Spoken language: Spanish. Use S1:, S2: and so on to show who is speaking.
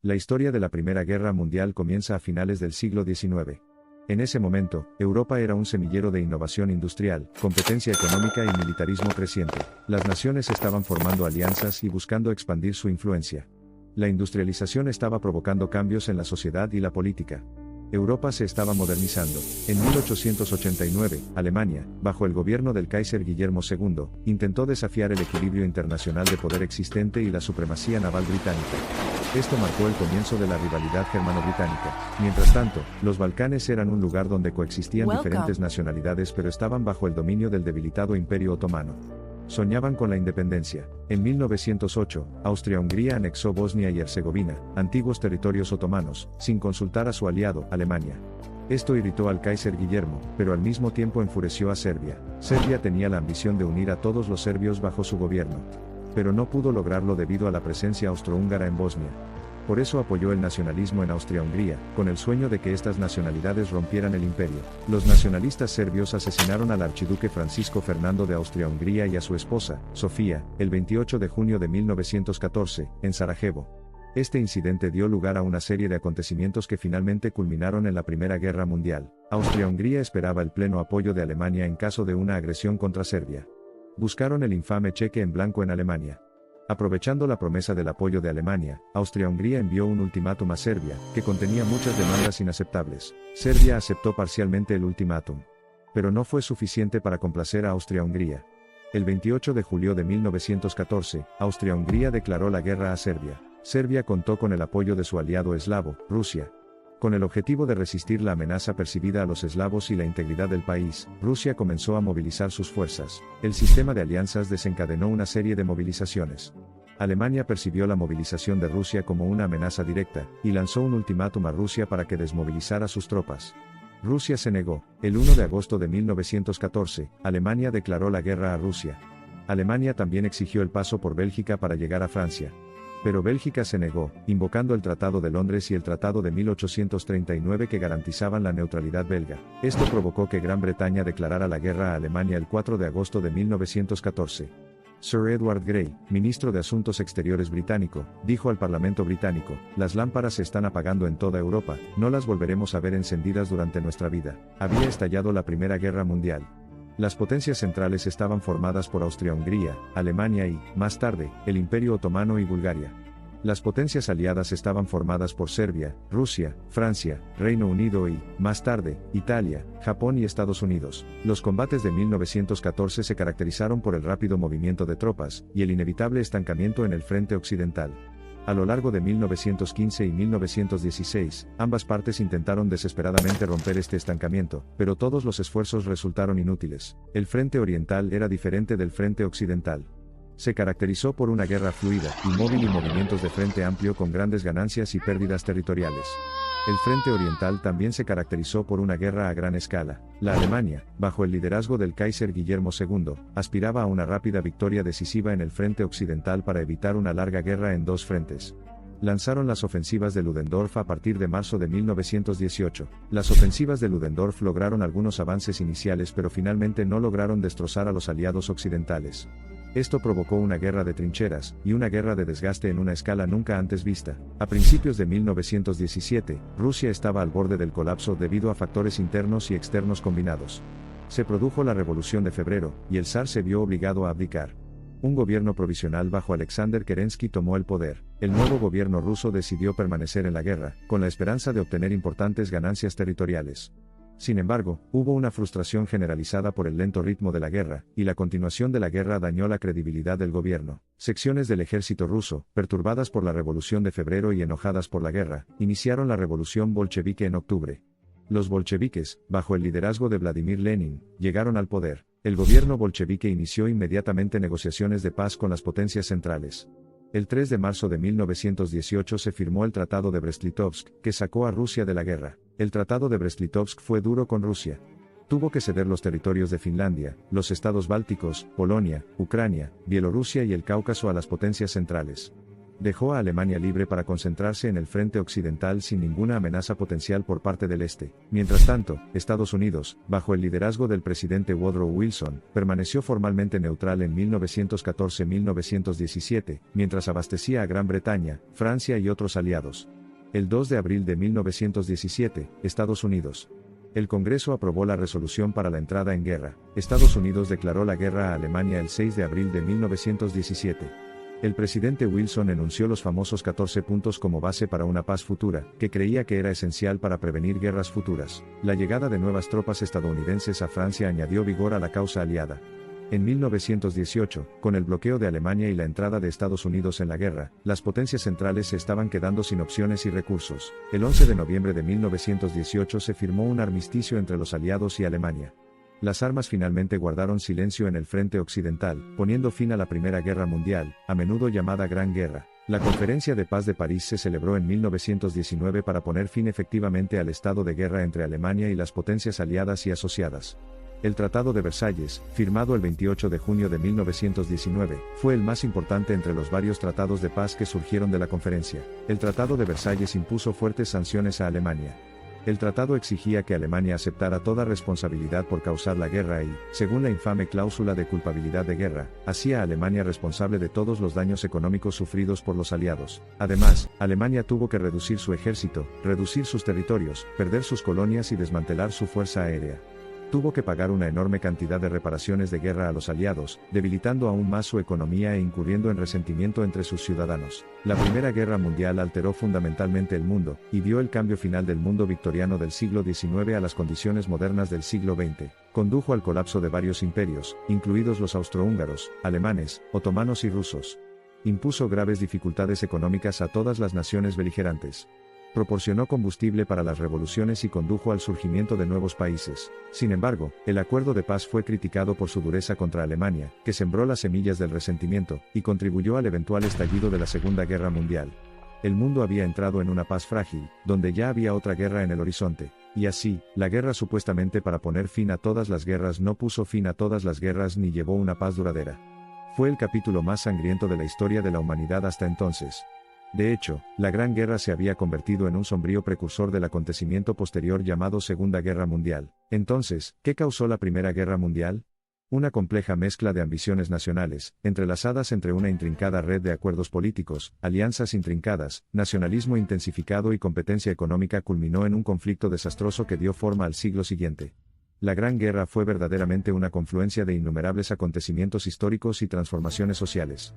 S1: La historia de la Primera Guerra Mundial comienza a finales del siglo XIX. En ese momento, Europa era un semillero de innovación industrial, competencia económica y militarismo creciente. Las naciones estaban formando alianzas y buscando expandir su influencia. La industrialización estaba provocando cambios en la sociedad y la política. Europa se estaba modernizando. En 1889, Alemania, bajo el gobierno del Kaiser Guillermo II, intentó desafiar el equilibrio internacional de poder existente y la supremacía naval británica. Esto marcó el comienzo de la rivalidad germano-británica. Mientras tanto, los Balcanes eran un lugar donde coexistían diferentes nacionalidades pero estaban bajo el dominio del debilitado Imperio Otomano. Soñaban con la independencia. En 1908, Austria-Hungría anexó Bosnia y Herzegovina, antiguos territorios otomanos, sin consultar a su aliado, Alemania. Esto irritó al Kaiser Guillermo, pero al mismo tiempo enfureció a Serbia. Serbia tenía la ambición de unir a todos los serbios bajo su gobierno. Pero no pudo lograrlo debido a la presencia austrohúngara en Bosnia. Por eso apoyó el nacionalismo en Austria-Hungría, con el sueño de que estas nacionalidades rompieran el imperio. Los nacionalistas serbios asesinaron al archiduque Francisco Fernando de Austria-Hungría y a su esposa, Sofía, el 28 de junio de 1914, en Sarajevo. Este incidente dio lugar a una serie de acontecimientos que finalmente culminaron en la Primera Guerra Mundial. Austria-Hungría esperaba el pleno apoyo de Alemania en caso de una agresión contra Serbia. Buscaron el infame cheque en blanco en Alemania. Aprovechando la promesa del apoyo de Alemania, Austria-Hungría envió un ultimátum a Serbia, que contenía muchas demandas inaceptables. Serbia aceptó parcialmente el ultimátum. Pero no fue suficiente para complacer a Austria-Hungría. El 28 de julio de 1914, Austria-Hungría declaró la guerra a Serbia. Serbia contó con el apoyo de su aliado eslavo, Rusia. Con el objetivo de resistir la amenaza percibida a los eslavos y la integridad del país, Rusia comenzó a movilizar sus fuerzas. El sistema de alianzas desencadenó una serie de movilizaciones. Alemania percibió la movilización de Rusia como una amenaza directa, y lanzó un ultimátum a Rusia para que desmovilizara sus tropas. Rusia se negó. El 1 de agosto de 1914, Alemania declaró la guerra a Rusia. Alemania también exigió el paso por Bélgica para llegar a Francia. Pero Bélgica se negó, invocando el Tratado de Londres y el Tratado de 1839 que garantizaban la neutralidad belga. Esto provocó que Gran Bretaña declarara la guerra a Alemania el 4 de agosto de 1914. Sir Edward Grey, ministro de Asuntos Exteriores británico, dijo al Parlamento británico: "Las lámparas se están apagando en toda Europa, no las volveremos a ver encendidas durante nuestra vida". Había estallado la Primera Guerra Mundial. Las potencias centrales estaban formadas por Austria-Hungría, Alemania y, más tarde, el Imperio Otomano y Bulgaria. Las potencias aliadas estaban formadas por Serbia, Rusia, Francia, Reino Unido y, más tarde, Italia, Japón y Estados Unidos. Los combates de 1914 se caracterizaron por el rápido movimiento de tropas, y el inevitable estancamiento en el frente occidental. A lo largo de 1915 y 1916, ambas partes intentaron desesperadamente romper este estancamiento, pero todos los esfuerzos resultaron inútiles. El frente oriental era diferente del frente occidental. Se caracterizó por una guerra fluida, inmóvil y movimientos de frente amplio con grandes ganancias y pérdidas territoriales. El frente oriental también se caracterizó por una guerra a gran escala. La Alemania, bajo el liderazgo del Kaiser Guillermo II, aspiraba a una rápida victoria decisiva en el frente occidental para evitar una larga guerra en dos frentes. Lanzaron las ofensivas de Ludendorff a partir de marzo de 1918. Las ofensivas de Ludendorff lograron algunos avances iniciales pero finalmente no lograron destrozar a los aliados occidentales. Esto provocó una guerra de trincheras, y una guerra de desgaste en una escala nunca antes vista. A principios de 1917, Rusia estaba al borde del colapso debido a factores internos y externos combinados. Se produjo la Revolución de Febrero, y el zar se vio obligado a abdicar. Un gobierno provisional bajo Alexander Kerensky tomó el poder. El nuevo gobierno ruso decidió permanecer en la guerra, con la esperanza de obtener importantes ganancias territoriales. Sin embargo, hubo una frustración generalizada por el lento ritmo de la guerra, y la continuación de la guerra dañó la credibilidad del gobierno. Secciones del ejército ruso, perturbadas por la Revolución de Febrero y enojadas por la guerra, iniciaron la revolución bolchevique en octubre. Los bolcheviques, bajo el liderazgo de Vladimir Lenin, llegaron al poder. El gobierno bolchevique inició inmediatamente negociaciones de paz con las potencias centrales. El 3 de marzo de 1918 se firmó el Tratado de Brest-Litovsk, que sacó a Rusia de la guerra. El Tratado de Brest-Litovsk fue duro con Rusia. Tuvo que ceder los territorios de Finlandia, los estados bálticos, Polonia, Ucrania, Bielorrusia y el Cáucaso a las potencias centrales. Dejó a Alemania libre para concentrarse en el frente occidental sin ninguna amenaza potencial por parte del este. Mientras tanto, Estados Unidos, bajo el liderazgo del presidente Woodrow Wilson, permaneció formalmente neutral en 1914-1917, mientras abastecía a Gran Bretaña, Francia y otros aliados. El 2 de abril de 1917, Estados Unidos. El Congreso aprobó la resolución para la entrada en guerra. Estados Unidos declaró la guerra a Alemania el 6 de abril de 1917. El presidente Wilson enunció los famosos 14 puntos como base para una paz futura, que creía que era esencial para prevenir guerras futuras. La llegada de nuevas tropas estadounidenses a Francia añadió vigor a la causa aliada. En 1918, con el bloqueo de Alemania y la entrada de Estados Unidos en la guerra, las potencias centrales se estaban quedando sin opciones y recursos. El 11 de noviembre de 1918 se firmó un armisticio entre los aliados y Alemania. Las armas finalmente guardaron silencio en el frente occidental, poniendo fin a la Primera Guerra Mundial, a menudo llamada Gran Guerra. La Conferencia de Paz de París se celebró en 1919 para poner fin efectivamente al estado de guerra entre Alemania y las potencias aliadas y asociadas. El Tratado de Versalles, firmado el 28 de junio de 1919, fue el más importante entre los varios tratados de paz que surgieron de la conferencia. El Tratado de Versalles impuso fuertes sanciones a Alemania. El tratado exigía que Alemania aceptara toda responsabilidad por causar la guerra y, según la infame cláusula de culpabilidad de guerra, hacía a Alemania responsable de todos los daños económicos sufridos por los aliados. Además, Alemania tuvo que reducir su ejército, reducir sus territorios, perder sus colonias y desmantelar su fuerza aérea. Tuvo que pagar una enorme cantidad de reparaciones de guerra a los aliados, debilitando aún más su economía e incurriendo en resentimiento entre sus ciudadanos. La Primera Guerra Mundial alteró fundamentalmente el mundo, y dio el cambio final del mundo victoriano del siglo XIX a las condiciones modernas del siglo XX. Condujo al colapso de varios imperios, incluidos los austrohúngaros, alemanes, otomanos y rusos. Impuso graves dificultades económicas a todas las naciones beligerantes. Proporcionó combustible para las revoluciones y condujo al surgimiento de nuevos países. Sin embargo, el acuerdo de paz fue criticado por su dureza contra Alemania, que sembró las semillas del resentimiento, y contribuyó al eventual estallido de la Segunda Guerra Mundial. El mundo había entrado en una paz frágil, donde ya había otra guerra en el horizonte. Y así, la guerra supuestamente para poner fin a todas las guerras no puso fin a todas las guerras ni llevó una paz duradera. Fue el capítulo más sangriento de la historia de la humanidad hasta entonces. De hecho, la Gran Guerra se había convertido en un sombrío precursor del acontecimiento posterior llamado Segunda Guerra Mundial. Entonces, ¿qué causó la Primera Guerra Mundial? Una compleja mezcla de ambiciones nacionales, entrelazadas entre una intrincada red de acuerdos políticos, alianzas intrincadas, nacionalismo intensificado y competencia económica culminó en un conflicto desastroso que dio forma al siglo siguiente. La Gran Guerra fue verdaderamente una confluencia de innumerables acontecimientos históricos y transformaciones sociales.